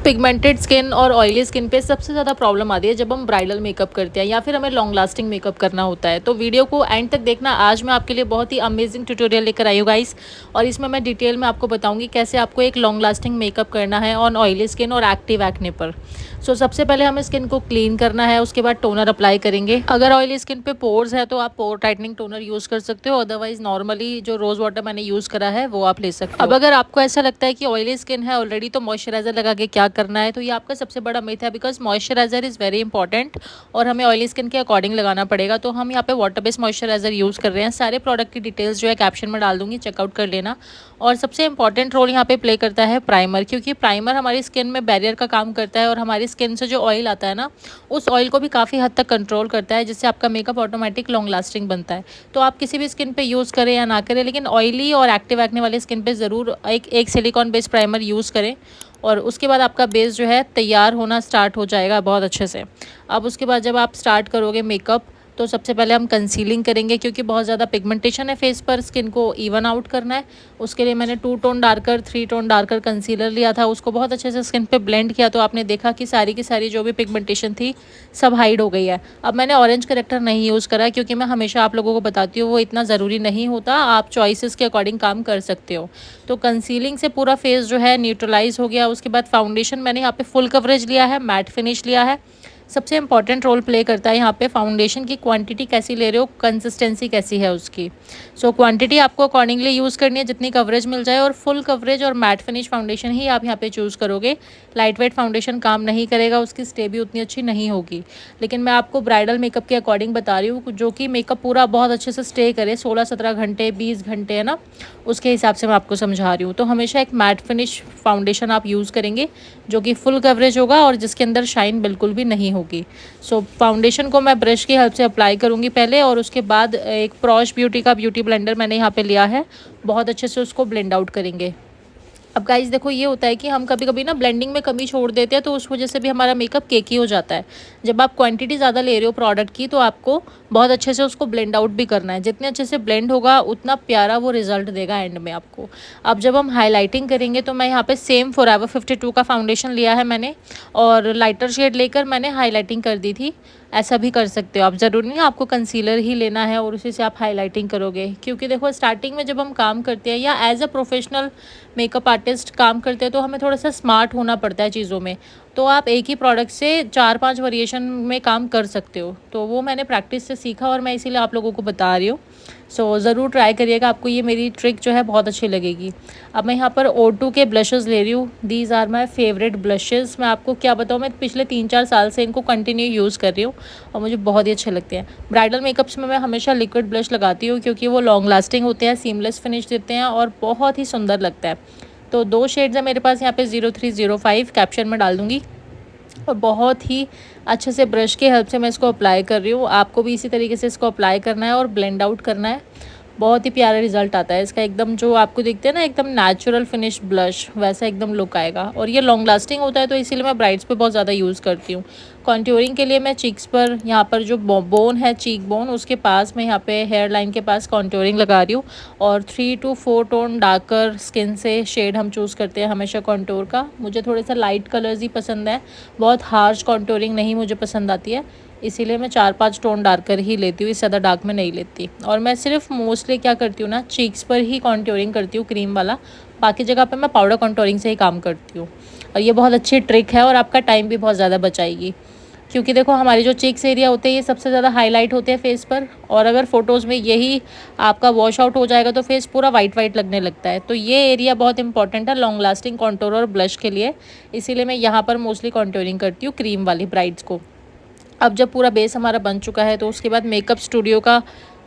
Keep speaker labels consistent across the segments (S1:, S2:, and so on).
S1: Pigmented skin और oily skin पे सबसे ज़्यादा प्रॉब्लम आती है जब हम ब्राइडल मेकअप करते हैं या फिर हमें लॉन्ग लास्टिंग मेकअप करना होता है। तो वीडियो को एंड तक देखना। आज मैं आपके लिए बहुत ही अमेजिंग ट्यूटोरियल लेकर आई हूँ गाइस, और इसमें मैं डिटेल में आपको बताऊंगी कैसे आपको एक लॉन्ग लास्टिंग मेकअप करना है ऑन ऑयली स्किन और एक्टिव एक्ने पर। सबसे पहले हमें स्किन को क्लीन करना है, उसके बाद टोनर अप्लाई करेंगे। अगर ऑयली स्किन पे पोर्स है तो आप पोर टाइटनिंग टोनर यूज़ कर सकते हो, अदरवाइज नॉर्मली जो रोज़ वाटर मैंने यूज़ करा है वो आप ले सकते हो। अब अगर आपको ऐसा लगता है कि ऑयली स्किन है ऑलरेडी तो मॉइस्चराइजर लगा के क्या करना है, तो ये आपका सबसे बड़ा मिथ है, because moisturiser is very important और हमें ऑयली स्किन के अकॉर्डिंग लगाना पड़ेगा। तो हम यहाँ पे वाटर बेस्ड मॉइस्चराइजर यूज़ कर रहे हैं। सारे प्रोडक्ट की डिटेल्स जो है कैप्शन में डाल दूंगी, चेकआउट कर लेना। और सबसे इंपॉर्टेंट रोल यहाँ पे प्ले करता है प्राइमर, क्योंकि प्राइमर हमारी स्किन में बैरियर का काम करता है और हमारी स्किन से जो ऑयल आता है ना, उस ऑयल को भी काफ़ी हद तक कंट्रोल करता है, जिससे आपका मेकअप ऑटोमेटिक लॉन्ग लास्टिंग बनता है। तो आप किसी भी स्किन पे यूज़ करें या ना करें, लेकिन ऑयली और एक्टिव एक्ने वाली स्किन पे ज़रूर एक सिलिकॉन बेस्ड प्राइमर यूज़ करें, और उसके बाद आपका बेस जो है तैयार होना स्टार्ट हो जाएगा बहुत अच्छे से। अब उसके बाद जब आप स्टार्ट करोगे मेकअप, तो सबसे पहले हम कंसीलिंग करेंगे, क्योंकि बहुत ज़्यादा पिगमेंटेशन है फेस पर, स्किन को इवन आउट करना है। उसके लिए मैंने 2 tone darker 3 tone darker concealer लिया था, उसको बहुत अच्छे से स्किन पे ब्लेंड किया, तो आपने देखा कि सारी की सारी जो भी पिगमेंटेशन थी सब हाइड हो गई है। अब मैंने ऑरेंज करेक्टर नहीं यूज़ करा, क्योंकि मैं हमेशा आप लोगों को बताती हूँ वो इतना ज़रूरी नहीं होता, आप चॉइसेस के अकॉर्डिंग काम कर सकते हो। तो कंसीलिंग से पूरा फेस जो है न्यूट्रलाइज हो गया। उसके बाद फाउंडेशन मैंने यहाँ पे फुल कवरेज लिया है, मैट फिनिश लिया है। सबसे इंपॉर्टेंट रोल प्ले करता है यहाँ पे फाउंडेशन की क्वांटिटी कैसी ले रहे हो, कंसिस्टेंसी कैसी है उसकी। क्वांटिटी आपको अकॉर्डिंगली यूज़ करनी है जितनी कवरेज मिल जाए, और फुल कवरेज और मैट फिनिश फाउंडेशन ही आप यहाँ पे चूज़ करोगे। लाइट वेट फाउंडेशन काम नहीं करेगा, उसकी स्टे भी उतनी अच्छी नहीं होगी। लेकिन मैं आपको ब्राइडल मेकअप के अकॉर्डिंग बता रही हूँ, जो कि मेकअप पूरा बहुत अच्छे से स्टे करे, 16-17 घंटे 20 घंटे है ना, उसके हिसाब से मैं आपको समझा रही हूँ। तो हमेशा एक मैट फिनिश फाउंडेशन आप यूज़ करेंगे जो कि फुल कवरेज होगा और जिसके अंदर शाइन बिल्कुल भी नहीं होगी। फाउंडेशन को मैं ब्रश की हेल्प से अप्लाई करूँगी पहले, और उसके बाद एक प्रॉश ब्यूटी का ब्यूटी ब्लेंडर मैंने यहाँ पे लिया है, बहुत अच्छे से उसको ब्लेंड आउट करेंगे। अब गाइस देखो, ये होता है कि हम कभी कभी ना ब्लेंडिंग में कमी छोड़ देते हैं, तो उस वजह से भी हमारा मेकअप केकी हो जाता है। जब आप क्वांटिटी ज़्यादा ले रहे हो प्रोडक्ट की, तो आपको बहुत अच्छे से उसको ब्लेंड आउट भी करना है। जितने अच्छे से ब्लेंड होगा उतना प्यारा वो रिजल्ट देगा एंड में आपको। अब जब हम हाईलाइटिंग करेंगे, तो मैं यहाँ पे सेम फॉरएवर 52 का फाउंडेशन लिया है मैंने, और लाइटर शेड लेकर मैंने हाईलाइटिंग कर दी थी। ऐसा भी कर सकते हो आप, ज़रूरी नहीं आपको कंसीलर ही लेना है और उसी से आप हाईलाइटिंग करोगे। क्योंकि देखो, स्टार्टिंग में जब हम काम करते हैं या as a professional makeup artist काम करते हैं, तो हमें थोड़ा सा स्मार्ट होना पड़ता है चीज़ों में। तो आप एक ही प्रोडक्ट से 4-5 वेरिएशन में काम कर सकते हो, तो वो मैंने प्रैक्टिस से सीखा और मैं इसीलिए आप लोगों को बता रही हूँ। ज़रूर ट्राई करिएगा, आपको ये मेरी ट्रिक जो है बहुत अच्छी लगेगी। अब मैं यहाँ पर O2 के ब्लशेज़ ले रही हूँ। These are my favourite blushes. मैं आपको क्या बताऊँ, मैं पिछले 3-4 साल से इनको कंटिन्यू यूज़ कर रही हूँ और मुझे बहुत ही अच्छे लगते हैं। ब्राइडल मेकअप्स में मैं हमेशा लिक्विड ब्लश लगाती हूँ, क्योंकि वो लॉन्ग लास्टिंग होते हैं, सीमलेस फिनिश देते हैं और बहुत ही सुंदर लगता है। तो 2 शेड्स है मेरे पास यहाँ पे, 0305 कैप्शन में डाल दूँगी। और बहुत ही अच्छे से ब्रश की हेल्प से मैं इसको अप्लाई कर रही हूँ। आपको भी इसी तरीके से इसको अप्लाई करना है और ब्लेंड आउट करना है। बहुत ही प्यारा रिजल्ट आता है इसका, एकदम जो आपको दिखते हैं ना, एकदम नेचुरल फिनिश ब्लश, वैसा एकदम लुक आएगा। और ये लॉन्ग लास्टिंग होता है, तो इसीलिए मैं ब्राइड्स पे बहुत ज़्यादा यूज़ करती हूँ। कॉन्ट्योरिंग के लिए मैं चीक्स पर, यहाँ पर जो बोन है, चीक बोन, उसके पास मैं यहाँ पे हेयर लाइन के पास कॉन्ट्योरिंग लगा रही हूँ। और 3 to 4 टोन डार्कर स्किन से शेड हम चूज़ करते हैं हमेशा कॉन्टोर का। मुझे थोड़े सा लाइट कलर्स ही पसंद है, बहुत हार्श कॉन्ट्योरिंग नहीं मुझे पसंद आती है, इसीलिए मैं 4-5 टोन डार्कर ही लेती हूँ, इससे ज़्यादा डार्क में नहीं लेती। और मैं सिर्फ मोस्टली क्या करती हूँ ना, चीक्स पर ही कॉन्ट्योरिंग करती हूँ क्रीम वाला, बाकी जगह पे मैं पाउडर कॉन्ट्योरिंग से ही काम करती हूँ। और ये बहुत अच्छी ट्रिक है और आपका टाइम भी बहुत ज़्यादा बचाएगी, क्योंकि देखो हमारी जो चीक्स एरिया होते हैं ये सबसे ज़्यादा हाईलाइट होते हैं फेस पर, और अगर फ़ोटोज़ में यही आपका वॉश आउट हो जाएगा तो फेस पूरा वाइट वाइट लगने लगता है। तो ये एरिया बहुत इंपॉर्टेंट है लॉन्ग लास्टिंग कॉन्टोर और ब्लश के लिए, इसीलिए मैं यहाँ पर मोस्टली कॉन्ट्योरिंग करती हूँ क्रीम वाली ब्राइड्स को। अब जब पूरा बेस हमारा बन चुका है, तो उसके बाद मेकअप स्टूडियो का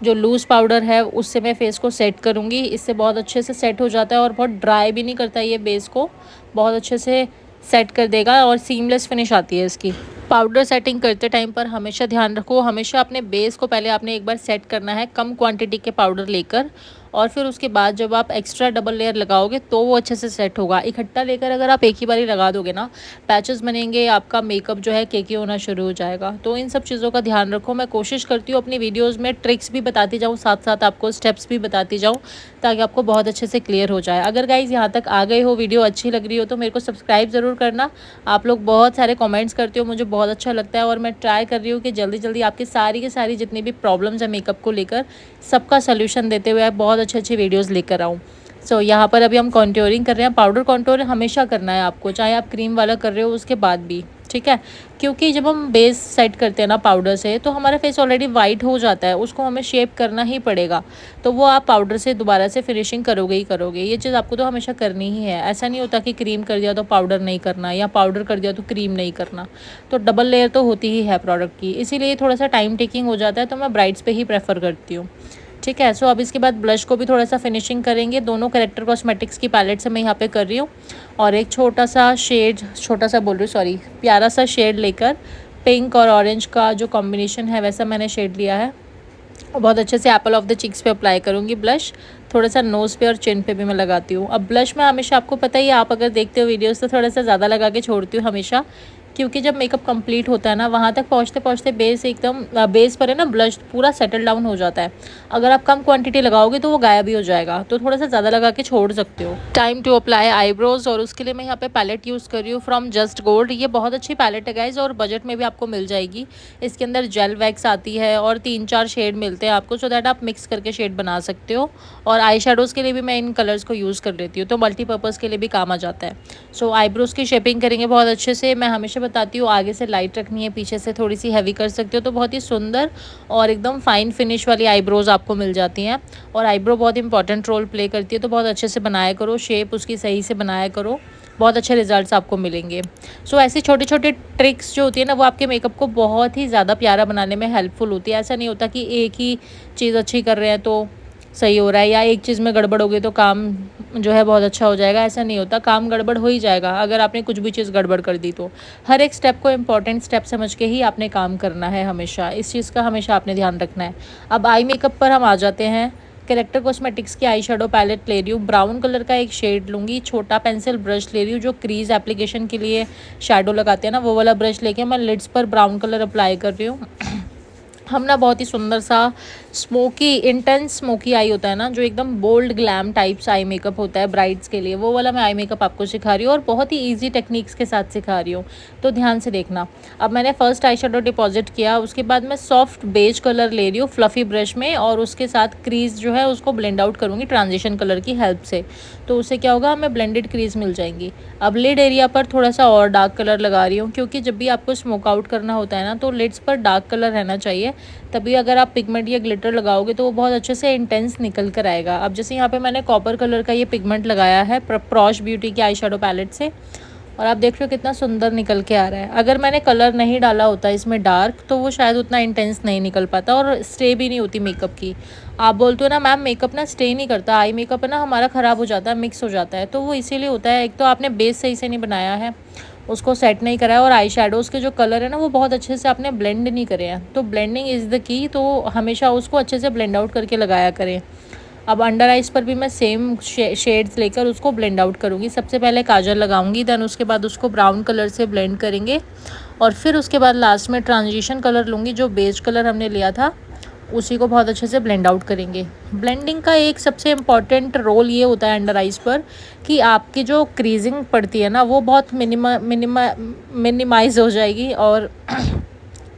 S1: जो लूज़ पाउडर है उससे मैं फेस को सेट करूँगी। इससे बहुत अच्छे से सेट हो जाता है और बहुत ड्राई भी नहीं करता, ये बेस को बहुत अच्छे से सेट कर देगा और सीमलेस फिनिश आती है इसकी। पाउडर सेटिंग करते टाइम पर हमेशा ध्यान रखो, हमेशा अपने बेस को पहले आपने एक बार सेट करना है कम क्वांटिटी के पाउडर लेकर, और फिर उसके बाद जब आप एक्स्ट्रा डबल लेयर लगाओगे तो वो अच्छे से सेट होगा। इकट्ठा लेकर अगर आप एक ही बारी लगा दोगे ना, पैचेस बनेंगे, आपका मेकअप जो है केकी होना शुरू हो जाएगा। तो इन सब चीज़ों का ध्यान रखो। मैं कोशिश करती हूँ अपनी वीडियोज़ में ट्रिक्स भी बताती जाऊँ, साथ साथ आपको स्टेप्स भी बताती जाऊँ, ताकि आपको बहुत अच्छे से क्लियर हो जाए। अगर गाइज़ यहाँ तक आ गए हो, वीडियो अच्छी लग रही हो, तो मेरे को सब्सक्राइब ज़रूर करना। आप लोग बहुत सारे कमेंट्स करते हो, मुझे बहुत अच्छा लगता है, और मैं ट्राई कर रही हूँ कि जल्दी जल्दी आपकी सारी की सारी जितनी भी प्रॉब्लम्स है मेकअप को लेकर, सबका सोल्यूशन देते हुए बहुत अच्छी अच्छी वीडियोज़ लेकर आऊँ। सो यहाँ पर अभी हम कॉन्टोरिंग कर रहे हैं। पाउडर कॉन्टोर हमेशा करना है आपको, चाहे आप क्रीम वाला कर रहे हो उसके बाद भी, ठीक है। क्योंकि जब हम बेस सेट करते हैं ना पाउडर से, तो हमारा फेस ऑलरेडी वाइट हो जाता है, उसको हमें शेप करना ही पड़ेगा। तो वो आप पाउडर से दोबारा से फिनिशिंग करोगे ही करोगे। ये चीज़ आपको तो हमेशा करनी ही है। ऐसा नहीं होता कि क्रीम कर दिया तो पाउडर नहीं करना, या पाउडर कर दिया तो क्रीम नहीं करना। तो डबल लेयर तो होती ही है प्रोडक्ट की, इसीलिए थोड़ा सा टाइम टेकिंग हो जाता है, तो मैं ब्राइड्स पे ही प्रेफर करती हूँ, ठीक है। सो अब इसके बाद ब्लश को भी थोड़ा सा फिनिशिंग करेंगे। दोनों कैरेक्टर कॉस्मेटिक्स की पैलेट से मैं यहाँ पे कर रही हूँ, और एक छोटा सा शेड, छोटा सा बोल रही हूँ सॉरी, प्यारा सा शेड लेकर पिंक और ऑरेंज का जो कॉम्बिनेशन है वैसा मैंने शेड लिया है, और बहुत अच्छे से एप्पल ऑफ द चिक्स पे अप्लाई करूँगी ब्लश। थोड़ा सा नोज़ पे और चिन पे भी मैं लगाती हूँ। अब ब्लश में हमेशा, आपको पता ही है, आप अगर देखते हो वीडियोस, तो थोड़ा सा ज़्यादा लगा के छोड़ती हूँ हमेशा, क्योंकि जब मेकअप कंप्लीट होता है ना, वहाँ तक पहुँचते पहुँचते बेस एकदम बेस पर है ना, ब्लश पूरा सेटल डाउन हो जाता है। अगर आप कम क्वांटिटी लगाओगे तो वो गायब भी हो जाएगा, तो थोड़ा सा ज़्यादा लगा के छोड़ सकते हो। टाइम टू अप्लाई आईब्रोज, और उसके लिए मैं यहाँ पे पैलेट यूज़ कर रही हूँ फ्रॉम जस्ट गोल्ड। ये बहुत अच्छी पैलेट है गाइज, और बजट में भी आपको मिल जाएगी। इसके अंदर जेल वैक्स आती है और 3-4 शेड मिलते हैं आपको, सो दैट आप मिक्स करके शेड बना सकते हो। और आई शेडोज़ के लिए भी मैं इन कलर्स को यूज़ कर लेती हूँ, तो मल्टीपर्पज़ के लिए भी काम आ जाता है। सो आईब्रोज़ की शेपिंग करेंगे बहुत अच्छे से। मैं हमेशा बताती हूँ, आगे से लाइट रखनी है, पीछे से थोड़ी सी हैवी कर सकते हो, तो बहुत ही सुंदर और एकदम फाइन फिनिश वाली आईब्रोज़ आपको मिल जाती हैं। और आईब्रो बहुत इंपॉर्टेंट रोल प्ले करती है, तो बहुत अच्छे से बनाया करो, शेप उसकी सही से बनाया करो, बहुत अच्छे रिजल्ट्स आपको मिलेंगे। सो ऐसी छोटी छोटी ट्रिक्स जो होती है ना, वो आपके मेकअप को बहुत ही ज़्यादा प्यारा बनाने में हेल्पफुल होती है। ऐसा नहीं होता कि एक ही चीज़ अच्छी कर रहे हैं तो सही हो रहा है, या एक चीज़ में गड़बड़ हो गई तो काम जो है बहुत अच्छा हो जाएगा। ऐसा नहीं होता, काम गड़बड़ हो ही जाएगा अगर आपने कुछ भी चीज़ गड़बड़ कर दी तो। हर एक स्टेप को इम्पॉर्टेंट स्टेप समझ के ही आपने काम करना है हमेशा, इस चीज़ का हमेशा आपने ध्यान रखना है। अब आई मेकअप पर हम आ जाते हैं। कैरेक्टर कॉस्मेटिक्स की आई शेडो पैलेट ले रही हूँ, ब्राउन कलर का एक शेड लूँगी। छोटा पेंसिल ब्रश ले रही हूँ, जो क्रीज एप्लीकेशन के लिए शेडो लगाते हैं ना, वो वाला ब्रश लेके मैं लिड्स पर ब्राउन कलर अप्लाई कर रही हूँ। हम ना बहुत ही सुंदर सा स्मोकी, इंटेंस स्मोकी आई होता है ना, जो एकदम bold glam types eye makeup होता है ब्राइड्स के लिए, वो वाला मैं आई मेकअप आपको सिखा रही हूँ, और बहुत ही इजी टेक्निक्स के साथ सिखा रही हूँ, तो ध्यान से देखना। अब मैंने फर्स्ट आई शेडो डिपॉजिट किया, उसके बाद मैं सॉफ्ट बेज कलर ले रही हूँ फ्लफ़ी ब्रश में, और उसके साथ क्रीज जो है उसको ब्लेंड आउट करूँगी ट्रांजिशन कलर की हेल्प से। तो उससे क्या होगा, हमें ब्लेंडेड क्रीज मिल जाएंगी। अब लिड एरिया पर थोड़ा सा और डार्क कलर लगा रही हूँ, क्योंकि जब भी आपको स्मोक आउट करना होता है ना, तो लिड्स पर डार्क कलर रहना चाहिए, तभी अगर आप पिगमेंट या ग्लिटर लगाओगे तो वो बहुत अच्छे से इंटेंस निकल कर आएगा। अब जैसे यहाँ पे मैंने कॉपर कलर का ये पिगमेंट लगाया है प्रॉश ब्यूटी की आई शेडो पैलेट से, और आप देख रहे हो कितना सुंदर निकल के आ रहा है। अगर मैंने कलर नहीं डाला होता इसमें डार्क, तो वो शायद उतना इंटेंस नहीं निकल पाता, और स्टे भी नहीं होती मेकअप की। आप बोलते हो ना मैम मेकअप ना स्टे नहीं करता, आई मेकअप है ना हमारा ख़राब हो जाता है, मिक्स हो जाता है, तो वो इसीलिए होता है। एक तो आपने बेस सही से नहीं बनाया है, उसको सेट नहीं करा है, और आई शेडोज़ के जो कलर है ना वो बहुत अच्छे से आपने ब्लेंड नहीं करे हैं। तो ब्लेंडिंग इज़ द की, तो हमेशा उसको अच्छे से ब्लेंड आउट करके लगाया करें। अब अंडर आइज़ पर भी मैं सेम शेड्स लेकर उसको ब्लेंड आउट करूँगी। सबसे पहले काजल लगाऊंगी, देन उसके बाद उसको ब्राउन कलर से ब्लेंड करेंगे, और फिर उसके बाद लास्ट में ट्रांजिशन कलर लूँगी, जो बेज कलर हमने लिया था, उसी को बहुत अच्छे से ब्लेंड आउट करेंगे। ब्लेंडिंग का एक सबसे इम्पॉर्टेंट रोल ये होता है अंडर आइज़ पर, कि आपकी जो क्रीजिंग पड़ती है ना वो बहुत मिनिमाइज़ हो जाएगी, और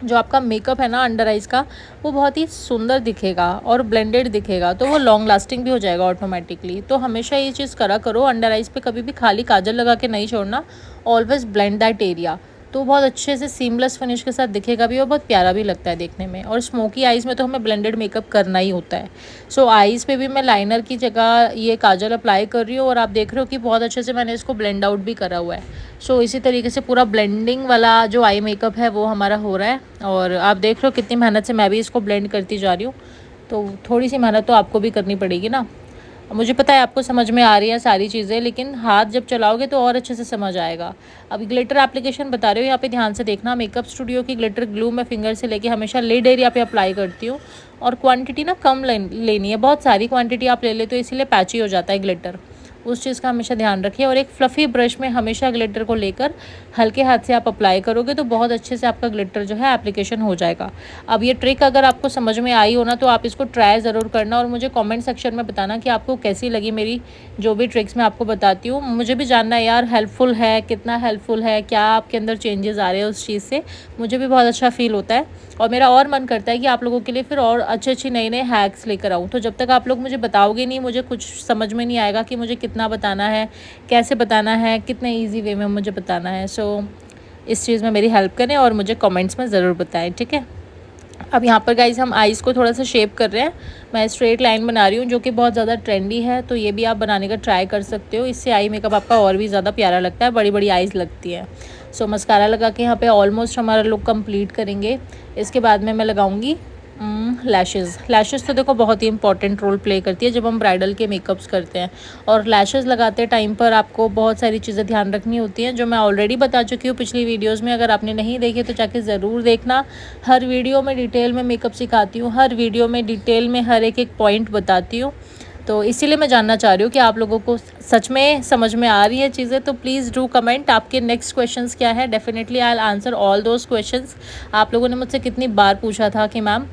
S1: जो आपका मेकअप है ना अंडर आइज़ का, वो बहुत ही सुंदर दिखेगा और ब्लेंडेड दिखेगा, तो वो लॉन्ग लास्टिंग भी हो जाएगा ऑटोमेटिकली। तो हमेशा ये चीज़ करा करो, अंडर आइज़ पे कभी भी खाली काजल लगा के नहीं छोड़ना, ऑलवेज ब्लेंड दैट एरिया, तो बहुत अच्छे से सीमलेस फिनिश के साथ दिखेगा भी, और बहुत प्यारा भी लगता है देखने में। और स्मोकी आइज़ में तो हमें ब्लेंडेड मेकअप करना ही होता है। सो आइज़ पे भी मैं लाइनर की जगह ये काजल अप्लाई कर रही हूँ, और आप देख रहे हो कि बहुत अच्छे से मैंने इसको ब्लेंड आउट भी करा हुआ है। सो इसी तरीके से पूरा ब्लेंडिंग वाला जो आई मेकअप है वो हमारा हो रहा है, और आप देख रहे हो कितनी मेहनत से मैं भी इसको ब्लेंड करती जा रही हूँ, तो थोड़ी सी मेहनत तो आपको भी करनी पड़ेगी ना। मुझे पता है आपको समझ में आ रही है सारी चीज़ें, लेकिन हाथ जब चलाओगे तो और अच्छे से समझ आएगा। अब ग्लिटर एप्लीकेशन बता रही हूँ, यहाँ पे ध्यान से देखना। मेकअप स्टूडियो की ग्लिटर ग्लू मैं फिंगर से लेके हमेशा लिड एरिया पे अप्लाई करती हूँ, और क्वांटिटी ना कम लेनी है, बहुत सारी क्वांटिटी आप ले लेते हो इसीलिए पैची हो जाता है ग्लिटर। उस चीज़ का हमेशा ध्यान रखिए। और एक फ्लफ़ी ब्रश में हमेशा ग्लिटर को लेकर हल्के हाथ से आप अप्लाई करोगे तो बहुत अच्छे से आपका ग्लिटर जो है एप्लीकेशन हो जाएगा। अब ये ट्रिक अगर आपको समझ में आई हो ना, तो आप इसको ट्राई ज़रूर करना और मुझे कमेंट सेक्शन में बताना कि आपको कैसी लगी मेरी जो भी ट्रिक्स मैं आपको बताती हूँ। मुझे भी जानना है यार, हेल्पफुल है, कितना हेल्पफुल है, क्या आपके अंदर चेंजेस आ रहे हैं उस चीज़ से। मुझे भी बहुत अच्छा फ़ील होता है और मेरा और मन करता है कि आप लोगों के लिए फिर और अच्छे नए नए हैक्स लेकर आऊँ। तो जब तक आप लोग मुझे बताओगे नहीं, मुझे कुछ समझ में नहीं आएगा कि मुझे कितना बताना है, कैसे बताना है, कितने ईजी वे में मुझे बताना है। सो इस चीज़ में मेरी हेल्प करें और मुझे कमेंट्स में ज़रूर बताएं, ठीक है। अब यहाँ पर गाइस हम आइज़ को थोड़ा सा शेप कर रहे हैं। मैं स्ट्रेट लाइन बना रही हूँ जो कि बहुत ज़्यादा ट्रेंडी है, तो ये भी आप बनाने का ट्राई कर सकते हो। इससे आई मेकअप आपका और भी ज़्यादा प्यारा लगता है, बड़ी बड़ी आइज़ लगती है। सो मस्कारा लगा के यहाँ पे ऑलमोस्ट हमारा लुक कंप्लीट करेंगे। इसके बाद में मैं लगाऊंगी लैशेज़। लैशेज़ तो देखो बहुत ही इंपॉर्टेंट रोल प्ले करती है जब हम ब्राइडल के मेकअप्स करते हैं। और लैशेज़ लगाते टाइम पर आपको बहुत सारी चीज़ें ध्यान रखनी होती हैं जो मैं ऑलरेडी बता चुकी हूँ पिछली वीडियोज़ में। अगर आपने नहीं देखी तो जाके ज़रूर देखना। हर वीडियो में डिटेल में मेकअप सिखाती हूँ, हर वीडियो में डिटेल में हर एक पॉइंट बताती हूँ। तो इसीलिए मैं जानना चाह रही हूँ कि आप लोगों को सच में समझ में आ रही है चीज़ें। तो प्लीज़ डू कमेंट आपके नेक्स्ट क्वेश्चंस क्या है। Definitely I will answer all those questions. आप लोगों ने मुझसे कितनी बार पूछा था कि मैम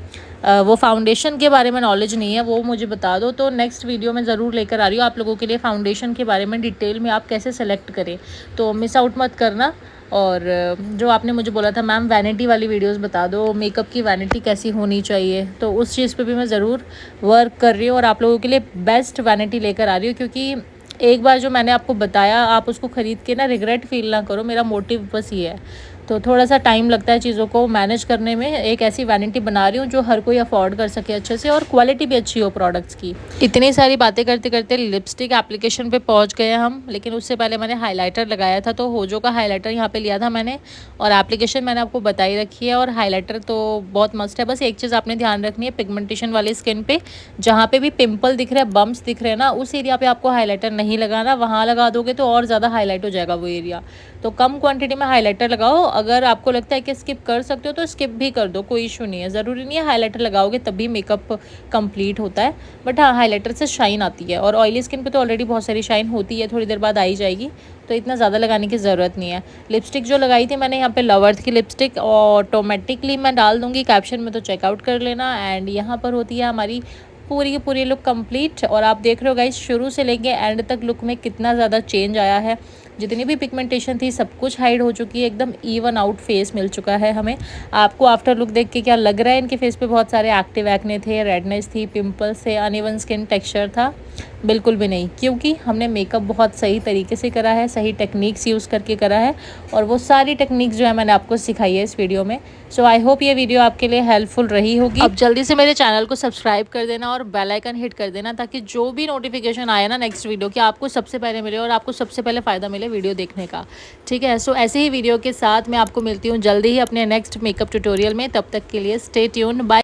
S1: वो फाउंडेशन के बारे में नॉलेज नहीं है, वो मुझे बता दो। तो नेक्स्ट वीडियो में ज़रूर लेकर आ रही हूँ आप लोगों के लिए फाउंडेशन के बारे में डिटेल में, आप कैसे सेलेक्ट करें। तो मिस आउट मत करना। और जो आपने मुझे बोला था मैम वैनिटी वाली वीडियोस बता दो, मेकअप की वैनिटी कैसी होनी चाहिए, तो उस चीज़ पे भी मैं ज़रूर वर्क कर रही हूँ और आप लोगों के लिए बेस्ट वैनिटी लेकर आ रही हूँ। क्योंकि एक बार जो मैंने आपको बताया आप उसको ख़रीद के ना रिग्रेट फील ना करो, मेरा मोटिव बस ये है। तो थोड़ा सा टाइम लगता है चीज़ों को मैनेज करने में। एक ऐसी वैनिटी बना रही हूँ जो हर कोई अफोर्ड कर सके अच्छे से और क्वालिटी भी अच्छी हो प्रोडक्ट्स की। इतनी सारी बातें करते करते लिपस्टिक एप्लीकेशन पे पहुँच गए हम, लेकिन उससे पहले मैंने हाइलाइटर लगाया था। तो होजो का हाइलाइटर यहाँ पे लिया था मैंने, और एप्लीकेशन मैंने आपको बताई रखी है। और हाइलाइटर तो बहुत मस्त है। बस एक चीज़ आपने ध्यान रखनी है, पिगमेंटेशन वाली स्किन पे जहाँ पे भी पिंपल दिख रहे हैं, बम्प्स दिख रहे हैं ना, उस एरिया पे आपको हाइलाइटर नहीं लगाना। वहाँ लगा दोगे तो और ज़्यादा हाईलाइट हो जाएगा वो एरिया। तो कम क्वांटिटी में हाइलाइटर लगाओ। अगर आपको लगता है कि स्किप कर सकते हो तो स्किप भी कर दो, कोई इशू नहीं है। ज़रूरी नहीं है हाइलाइटर लगाओगे तभी मेकअप कंप्लीट होता है, बट हाँ हाइलाइटर से शाइन आती है। और ऑयली स्किन पे तो ऑलरेडी बहुत सारी शाइन होती है, थोड़ी देर बाद आई जाएगी, तो इतना ज़्यादा लगाने की ज़रूरत नहीं है। लिपस्टिक जो लगाई थी मैंने यहाँ पे लवर्थ की लिपस्टिक, ऑटोमेटिकली मैं डाल दूँगी कैप्शन में, तो चेकआउट कर लेना। एंड यहाँ पर होती है हमारी पूरी की पूरी लुक कंप्लीट। और आप देख रहे हो गाइस शुरू से लेके एंड तक लुक में कितना ज़्यादा चेंज आया है। जितनी भी पिगमेंटेशन थी सब कुछ हाइड हो चुकी है, एकदम इवन आउट फेस मिल चुका है हमें। आपको आफ्टर लुक देख के क्या लग रहा है? इनके फेस पे बहुत सारे एक्टिव एक्ने थे, रेडनेस थी, पिंपल्स थे, अनइवन स्किन टेक्सचर था? बिल्कुल भी नहीं, क्योंकि हमने मेकअप बहुत सही तरीके से करा है, सही टेक्निक्स यूज़ करके करा है। और वो सारी टेक्निक्स जो है मैंने आपको सिखाई है इस वीडियो में। सो आई होप ये वीडियो आपके लिए हेल्पफुल रही होगी। अब जल्दी से मेरे चैनल को सब्सक्राइब कर देना और बेल आइकन हिट कर देना, ताकि जो भी नोटिफिकेशन आए ना नेक्स्ट वीडियो की आपको सबसे पहले मिले और आपको सबसे पहले फ़ायदा मिले वीडियो देखने का, ठीक है। सो ऐसे ही वीडियो के साथ मैं आपको मिलती हूँ जल्दी ही अपने नेक्स्ट मेकअप ट्यूटोरियल में। तब तक के लिए स्टे ट्यून्ड, बाय।